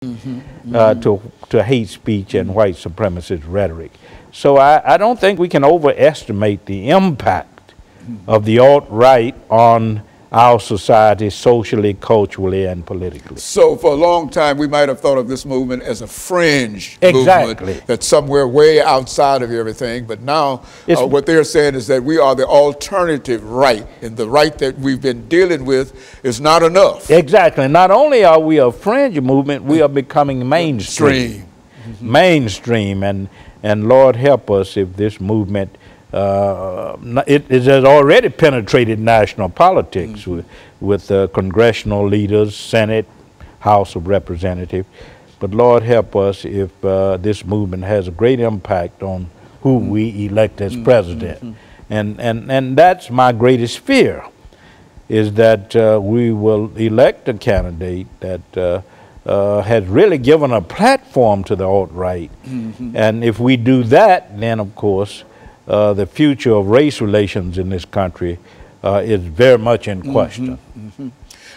to hate speech and white supremacist rhetoric. So I don't think we can overestimate the impact of the alt-right on our society socially, culturally, and politically. So for a long time, we might have thought of this movement as a fringe movement that's somewhere way outside of everything. But now what they're saying is that we are the alternative right, and the right that we've been dealing with is not enough. Exactly. Not only are we a fringe movement, we are becoming mainstream. Mainstream, and Lord help us if this movement it has already penetrated national politics with congressional leaders, Senate, House of Representatives. But Lord help us if this movement has a great impact on who we elect as president. And that's my greatest fear, is that we will elect a candidate that has really given a platform to the alt-right. And if we do that, then of course the future of race relations in this country is very much in question.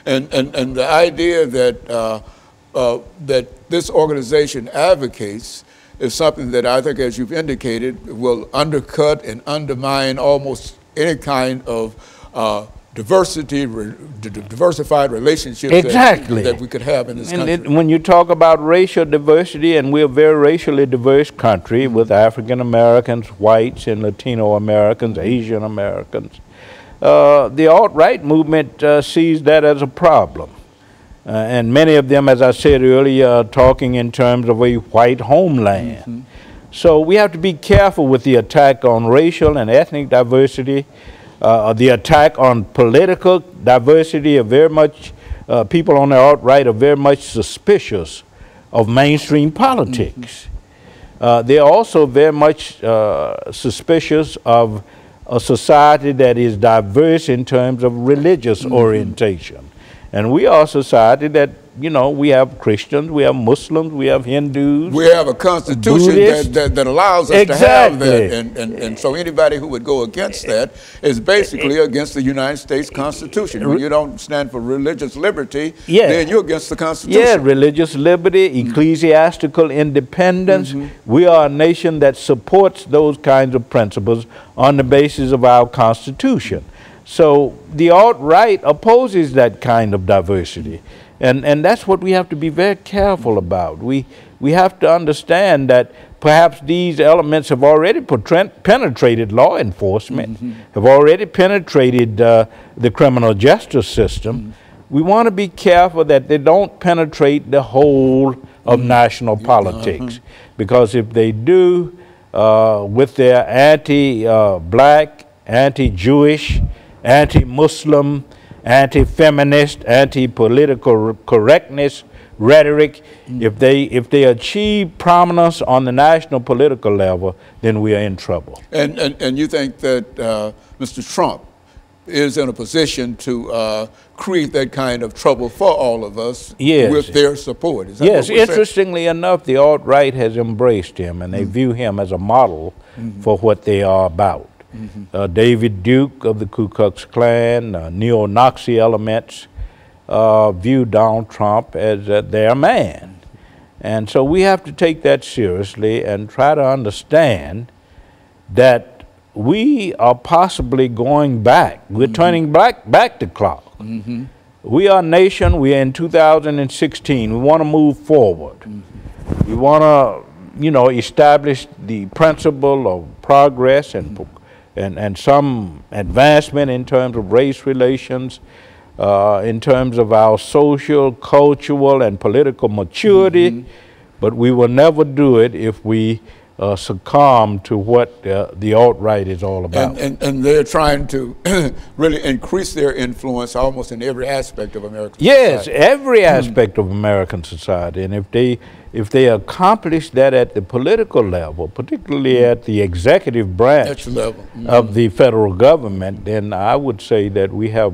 And the idea that that this organization advocates is something that I think, as you've indicated, will undercut and undermine almost any kind of diversified relationships that we could have in this country. When you talk about racial diversity, and we're a very racially diverse country with African Americans, whites, and Latino Americans, Asian Americans, the alt-right movement sees that as a problem. And many of them, as I said earlier, are talking in terms of a white homeland. So we have to be careful with the attack on racial and ethnic diversity. The attack on political diversity are very much, people on the alt-right are very much suspicious of mainstream politics. They're also very much suspicious of a society that is diverse in terms of religious orientation. And we are a society that, you know, we have Christians, we have Muslims, we have Hindus. We have a constitution that allows us to have that. And so anybody who would go against that is basically against the United States Constitution. When you don't stand for religious liberty, then you're against the Constitution. Yeah, religious liberty, ecclesiastical independence. We are a nation that supports those kinds of principles on the basis of our Constitution. So the alt-right opposes that kind of diversity. And that's what we have to be very careful about. We have to understand that perhaps these elements have already penetrated law enforcement, have already penetrated the criminal justice system. We want to be careful that they don't penetrate the whole of national politics. Because if they do, with their anti-black, anti-Jewish, anti-Muslim, anti-feminist, anti-political correctness rhetoric, if they achieve prominence on the national political level, then we are in trouble. And you think that Mr. Trump is in a position to create that kind of trouble for all of us with their support? Is that yes, interestingly enough, the alt-right has embraced him, and they view him as a model for what they are about. David Duke of the Ku Klux Klan, neo-Nazi elements view Donald Trump as their man. And so we have to take that seriously and try to understand that we are possibly going back. We're turning back the clock. We are a nation, we are in 2016. We want to move forward. We want to, you know, establish the principle of progress and some advancement in terms of race relations, in terms of our social, cultural, and political maturity, but we will never do it if we succumb to what the alt-right is all about. And they're trying to really increase their influence almost in every aspect of American society. Yes, every aspect of American society. And if they accomplish that at the political level, particularly at the executive branch of the federal government, then I would say that we have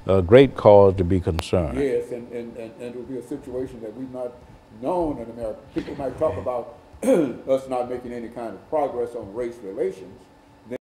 a great cause to be concerned. Yes, and it will be a situation that we've not known in America. People might talk about us not making any kind of progress on race relations,